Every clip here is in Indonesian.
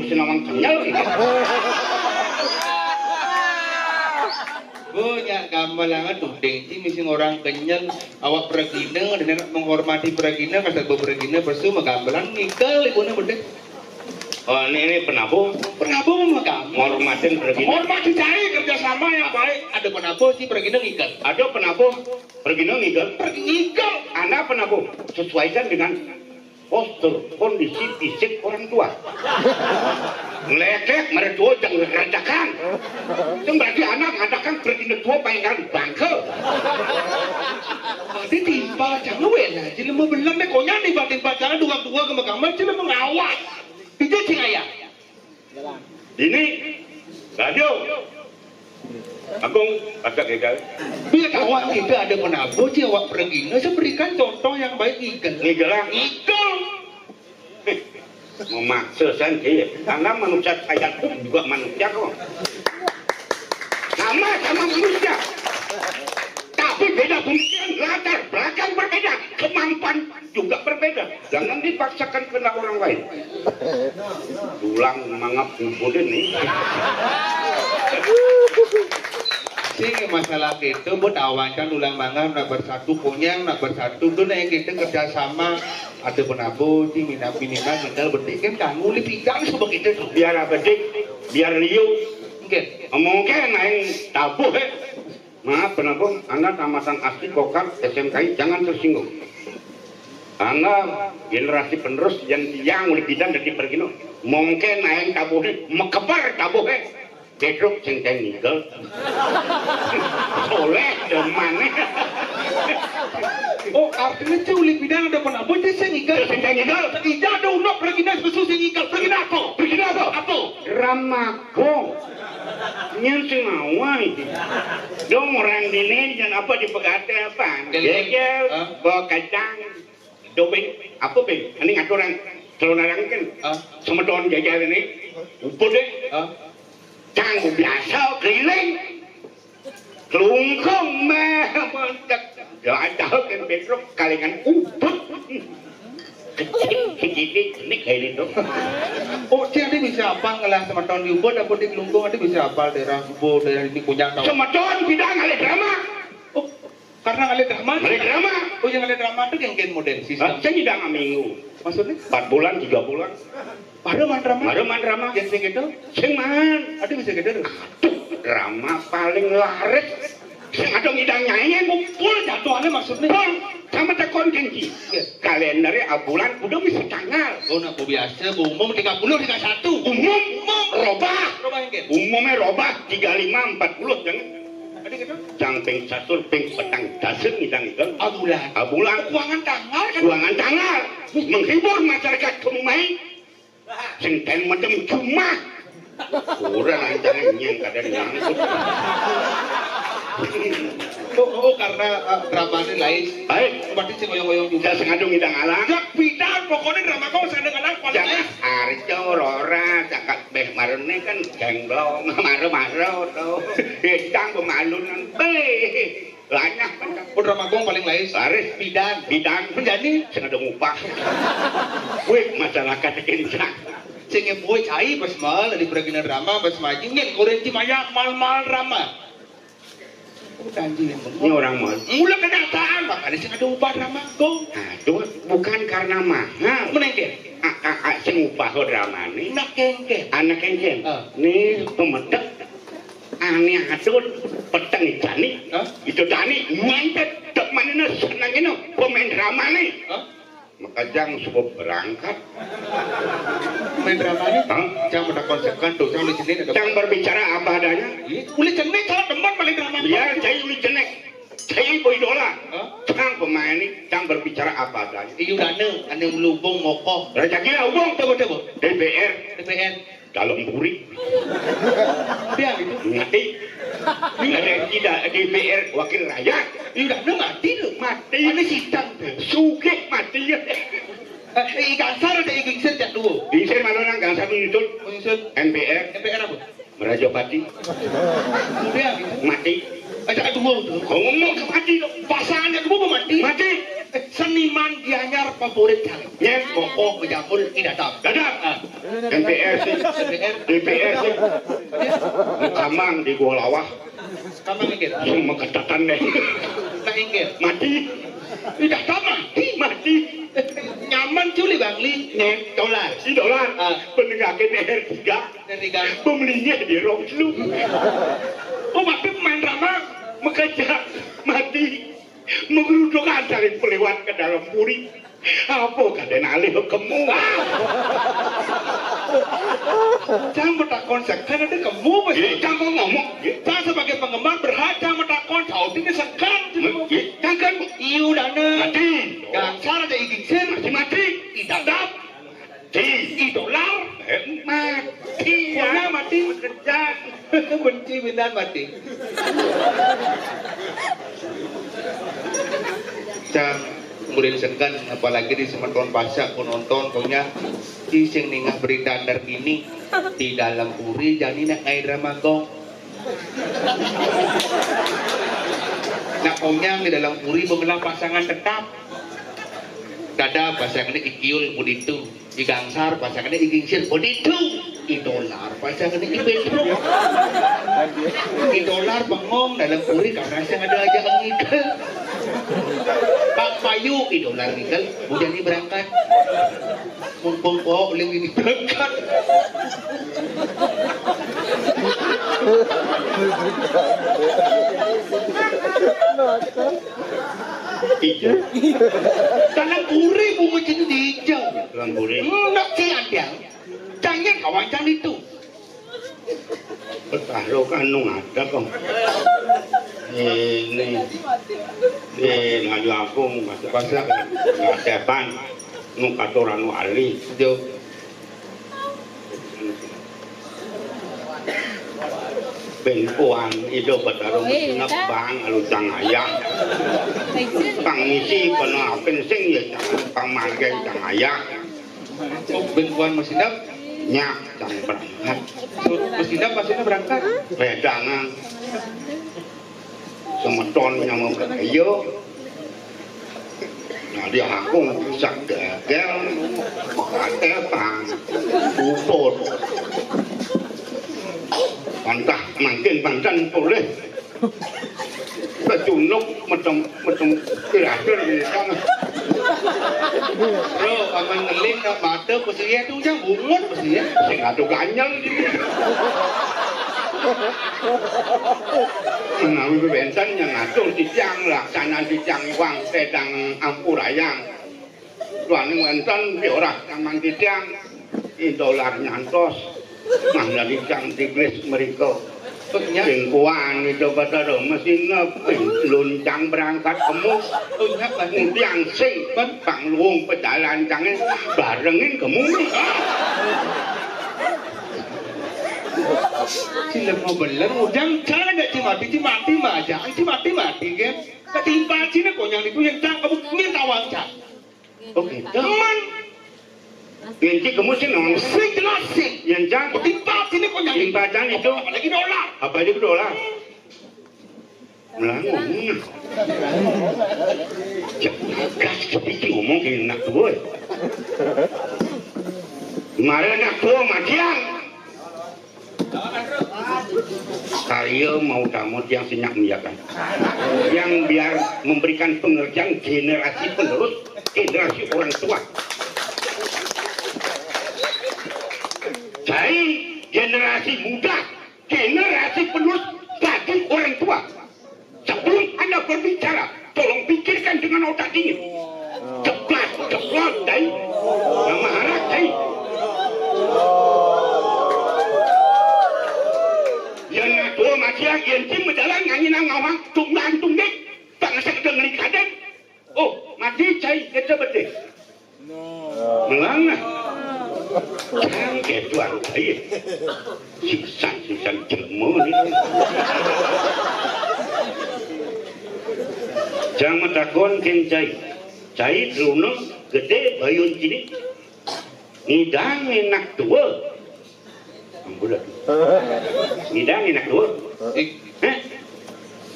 sinawang kenyal. Punya gambalangan tuh dengki misi orang kenyal awak peragina dan menghormati peragina kasar beperagina persu magambalan ngikal ibuna bedek. Oh ini penabuh Magam. menghormatin peragina. Hormati cari kerjasama yang baik. Ada penabuh sih peragina ngikal. Ada penabuh peragina ngigel. Ngikal. Anda penabuh sesuaikan dengan postur kondisi fisik orang tua. Ngelekek mertua jangan ngeradakan. Itu berarti anak ngadakan pergi tua pengen bangke. Tadi timpa jangan wena. Jadi mau belan deh konya timpa jangan dua ke magambar jadi mengawat. Itu sih ayah. Ini radio. Agung agak gagal. Biar awak kita ada penabuh sih awak peragina. Saya berikan contoh yang baik ngikal. Ngigelang. Ngikal. Memaksa saja karena manusia saya pun juga manusia kok sama manusia tapi beda pemikiran latar belakang berbeda kemampuan juga berbeda jangan dipaksakan kena orang lain tulang mangap ngubudin nih sing masalah itu buat awankan ulang mangan nak bersatu konyang nak bersatu tuh yang kita kerjasama ada penabuh di minimal tinggal bertikin kanggu lipikan sebab kita biar apa dik biar liu mungkin naik tabuh maaf penabuh anda tamatan asli kokar SMKI jangan tersinggung anda generasi penerus yang udah bidan dari pergino mungkin naik tabuh mekebar tabuh Dedruk sing teng ninggal. Soleh dan mana? Oh, artinya culik bidang ada penabuh dia sing ninggal. Sing teng ninggal. Ija ada unok lagi nas besu sing ninggal. Pergi apa? Pergi apa? Apa? Ramago. Nyen sing awal iki. Dong orang dini jangan apa dipegate apa? Gegel, bawa kacang, dobeng, apa beng? Ini ngaturan celonarang kan. Semedon gegel ini. Uput deh. Canggu biasa keliling kelungkung meh ada kan bedrok kalingan ubut kecil ini kayak itu oh dia bisa apa ngalah sama tahun di ubut apa di kelungkung ada bisa apa daerah ubut daerah ini punya tahu sama tahun bidang ngale drama oh karena ngale drama oh yang ngale drama itu yang modern sistem saya tidak minggu maksudnya 4 bulan 3 bulan Ada man drama yang sing gitu sing man ada bisa gitu drama paling laris sing ada ngidang nyanyi ngumpul jadwalnya maksudnya sama tekon gengki kalendernya abulan udah bisa tanggal oh nak biasa umum 30 31 umum robah umumnya robah 35 40 jangan ada gitu jang peng catur peng petang dasen ngidang itu abulan kuangan tanggal menghibur masyarakat Kemai sing ten macam cuma kurang lancar nyeng kadang nyangkut oh karena drama ini lain baik berarti sing goyong-goyong juga sengadung ngidang alang jak bidang pokoknya drama kau seneng-seneng paling lain arjo rora cakap beh marene kan genglong maro-maro tuh hitang pemalunan beh banyak drama kau paling lain laris bidang menjadi sengadung upah wih masyarakat kencang sing boy cai pas mal di peragina drama pas majing nyen korenti maya mal drama ini orang mal mulai kenyataan makanya sing ada upah drama kau aduh bukan karena mahal menengke sing upah drama ini anak kengke ini pemedek aneh adun peteng jani itu jani mantep dok mana senang ini pemain drama nih maka jangan sebab berangkat main drama ini jangan pada konsepkan tuh jangan sini jangan berbicara apa adanya uli cenek kalau teman main drama biar saya uli cenek saya boy dola jangan pemain ini jangan berbicara apa adanya iyo dana ane melubung mokoh rejaknya ubung coba DPR dalam buri dia gitu mati tidak DPR wakil rakyat udah mati ada sidang suke mati ya gansar ada igingsir jak dulu ingsir mana orang gansar menyusul MPR apa Merajapati dia gitu mati ada dua tuh ngomong mati pasangannya dua mati seniman gianyar favorit kali. Yes. Pokok menjamul idadam. Dadap. MPR sih. DPR sih. Kamang di gua lawah. Kamang inggit. Semua ketatan deh. Nah inggit. Mati. Idadam Mati. Nyaman culi Bang Li. Nih, Dolar. si dolar. Penegaknya DR3. Dari gang. Pembelinya di Romslu. Oh, mati pemain drama. Mengejar. Mati. Mengerudukkan dari pelewat ke dalam puri. Apa kaden alih kemu? Jangan bertakon sekali ada kamu Jadi kamu ngomong. Saya sebagai penggemar berhak jangan bertakon jauh ini sekan. Jangan. Iu dana. Mati. Gangsar ada iging sen. Mati. Idadap. Idolar. Mati. Mana mati? Kerja. Benci benar mati. Cang kemudian segan apalagi di semeton pasca penonton pokoknya iseng ningah berita terkini di dalam puri jadi nak ngai drama gong nak pokoknya di dalam puri mengelang pasangan tetap dada pasangannya ikiul buditu di gangsar pasangannya ikingsir buditu idolar pasangannya ibetro idolar bengong dalam puri karena saya ada aja ngikel Pak Payu idolar ngikel udah nih berangkat mumpung kok lebih berangkat Hijau. dalam puri bunga jadi hijau Dalam puri. nak tiang jangan kawasan itu Pertaruhkan nung ada kok. Ini ngaju aku masuk pasar nggak depan nung katoran wali. jo Benkuan itu pertaruh mesinap bang alutang ayam. Pang misi penuh pensing ya jangan pang marga jangan ayam. bentuan mesinap Nyak jangan berangkat. mesinap maksudnya berangkat Pedangan semeton yang mau berkayu. Nah dia aku bisa gagal katepang uput pantah makin pantan boleh kecunuk macam kira-kira di sana. bro aman ngeling nak mata pesia tu jangan bungut pesia Sing adu ganyang menawi bebenten yang ngatur tijang laksana tijang wang sedang ampurayang ruaning wenten ora kamang tijang dolar nyantos mangga tijang digres mereka Bengkuan itu pada mesin luncang berangkat kemu tiang sing bang luung pedalan cangen barengin kemu sila mo belar udang cara nggak cimati mah jangan cimati kan ketimpa cina konyang itu yang cang kamu minta uang cang oke teman Yanti kamu sih nong sing jelas sing yang jangan ketimpa cina konyang timpa jangan itu apalagi dolar apa itu dolar melangung gas sedikit ngomong ke nak tua kemarin nak tua matian Karyo mau tamu yang senyak menjaga yang biar memberikan pengerjaan generasi penerus generasi orang tua jadi generasi muda generasi penerus bagi orang tua sebelum Anda berbicara tolong pikirkan dengan otak dingin cepat dari nama harap dari yang ngatur masyarakat yang tim berjalan ngangin ngawang tunggang bangsa dengan kaden oh mati cai kita betul melangah jangan ketuan saya sisan jelmu ni jangan takon ken cai luno gede bayun sini ngidang enak tua budak ngidang enak tua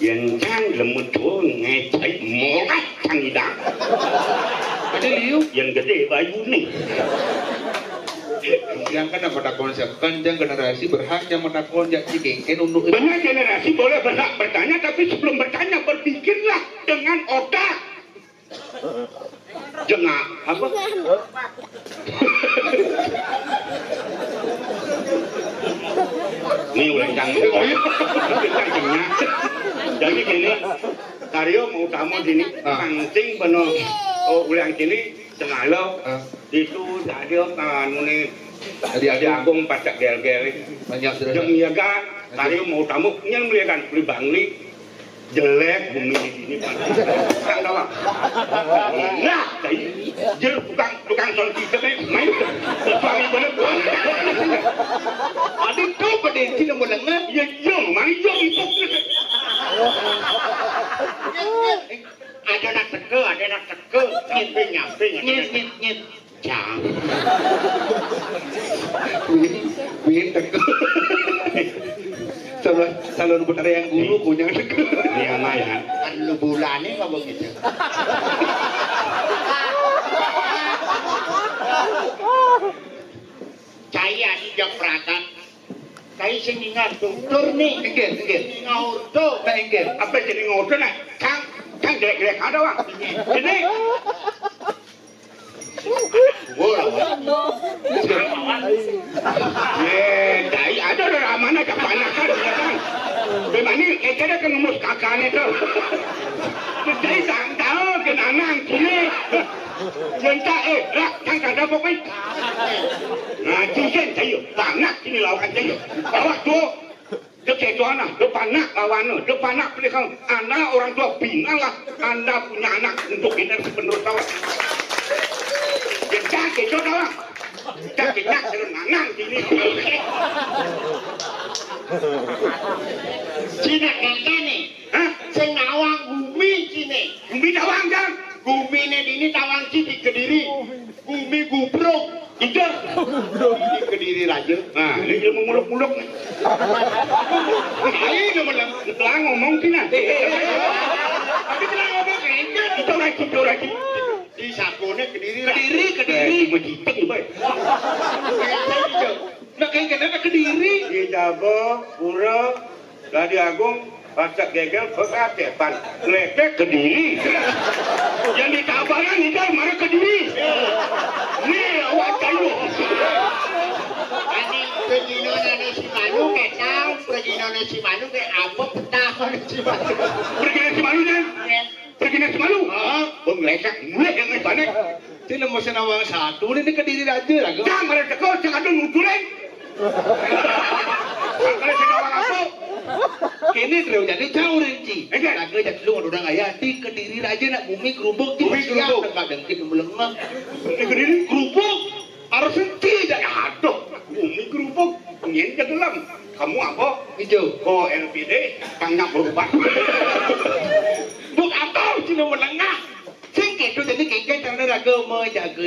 yang cang lemut tuh ngecek molat cang idang. Ada liu. Yang gede bayu nih. Yang kan pada konsep kanjang generasi berhak yang menakon jak cikengken untuk Benar generasi boleh berhak bertanya, tapi sebelum bertanya berpikirlah dengan otak. Jangan apa? Ini ulang canggung. Jadi gini, Karyo mau tamu sini, pancing penuh. Oh ulang sini sengaja itu Karyo kan ini ada agung pacak gel-gel. banyak terus. Yang iya kan, Karyo mau tamu yang melihatkan beli bangli jelek bumi di sini kan. Kan tahu? Nah, jadi tukang solki tapi main suami bener. Ada kau pada sini melengah. Ya jom, main jom itu. Ada nak teke, nyet. Jam. Win teko. Calon benar yang guru punya teko. Ini ya. Kan lu bulannya kok begitu. Saya di Jakarta. Saya sing ngatur nih. Engger. Ngauto. Nah engger. Apa jadi ngotot nak? Kang jelek-jelek ada bang. Ini. Dai ada orang mana kepanakan ya kan? Bagaimana? Kita kan ngomong kakaknya tu. Dai tak tahu kenangan sini. Minta rak kan kada pokok. Nah, cincin saya, panak sini lawan saya. Bawa tu. Dekat tu anak, depan nak lawan, depan nak pilih kau. Anak orang tua bina lah. Anda punya anak untuk generasi penerus awak. Jangan kita doang. Kita nak senang sini. Cina kakak nih. Hah? Sing nawang bumi sini. Bumi tawang kan? Bumi ini tawang di Kediri. Bumi gubruk. Itu. Di Kediri raja. Nah, ini dia memuluk-muluk. Ayo dia ngomong sini. Tapi dia ngomong enggak. Itu lagi. Di Sapone Kediri. Kediri. Mencitek ni baik. Nak kayak kenapa Kediri? Di Jabo, Pura, Gadi Agung, Pacak Gegel, Pekatepan, Lepek Kediri. Yang di Tabanan itu mana Kediri? Ni awak kayu. Ani perjinone si Manu ketang, perjinone si Manu ke apa petahon si Manu. Pergi nasi malu kan? Pergi nasi malu? Pengelekak, mulai yang banyak. Sila mo sa nawang satu ni Kediri raja lah. Jangan mereka tekor, jangan ada nutulen. Kalau senawang apa? Kini terus jadi jauh rinci. Engke. Laga jadi lu orang ayah di Kediri raja nak bumi kerubuk. Bumi kerubuk. Enggak dengkit melengah. Kediri kerupuk. Harus tidak aduh. Bumi kerupuk. Ingin ke dalam. Kamu apa? Hijau. Ko LPD, banyak berubah. Buk apa? Cina melengah. Singkit tu jadi kengkeng karena raga menjaga.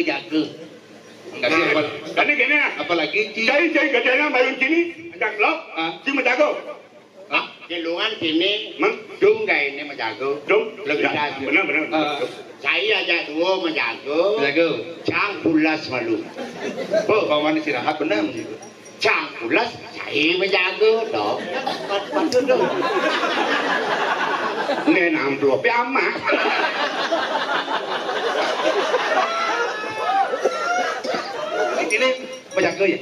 Enggak sih apa? Karena gini lah. Apalagi ci. Cai gedenya bayun sini. Ajak lo. Si menjago. Ah, jelungan sini Mang. Dunggai ini menjago. Dong. Lebih dah. Benar. Saya aja dua menjago. Jaga. Cang pulas malu. Oh, kawan istirahat benar. Cang pulas saya menjago dong. Patu dong. Ini amplop ama. Ini menjaga ya.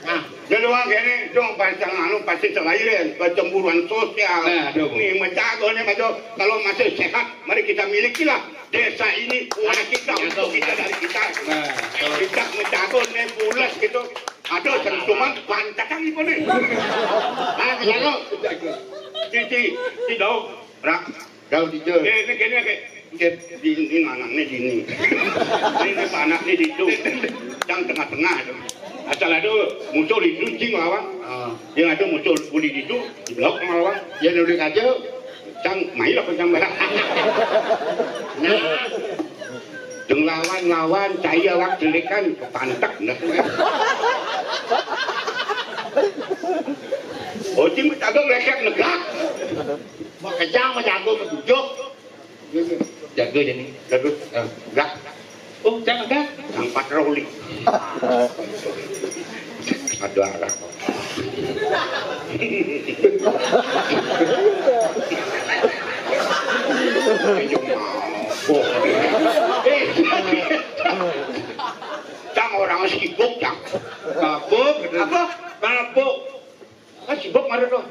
Nah, Jadi orang gini, dong pasang pasti selain kecemburuan sosial. Nah, dong. Ini menjaga nih macam kalau masih sehat, mari kita milikilah desa ini anak kita untuk kita dari kita. Nah, Kita menjaga nih pulas gitu. Ada sentuhan pantakan itu nih. Ah, menjaga. Di dong, rak. kau dijauh. Ini di anaknya di ini. Ini anaknya di itu. Yang tengah-tengah. Asal ada muncul di itu cing lawan. Yang ada muncul budi di itu di blok lawan. Ya nulis aja. Cang mai lah cang merah. Nah, Jeng lawan saya wak jelekan kepantak nah. Oh cing menjaga lekek negak. Mau kejang mau jago menunjuk. Jaga jadi. Lalu gak Oh, jangan kan? sang patroli. Ada arah. Cang orang sibuk cang. Mabuk. Apa? Mabuk. Kan sibuk mana tuh?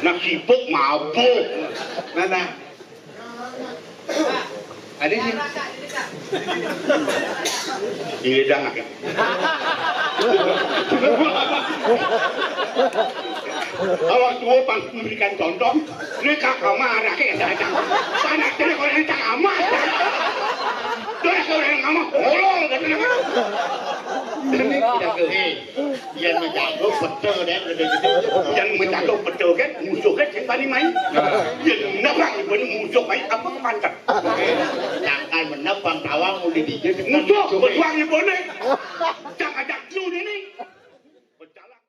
Nah sibuk mabuk. Mana? Ada sih. Di lidah nak. Awak tua pan memberikan contoh. Ini kakak marah kayak datang. Panas dia kalau yang tak amat. Dia kalau yang amat, holong katanya. Ini tidak ke. Yang menjago betul deh, gede-gede. Yang menjaga betul kan, musuh kan yang paling main. Yang nabrak ibu musuh main apa kepantat. Jangan menebang tawang udah dijadikan Musuh berjuang ibu ni. Jangan ajak lu ni.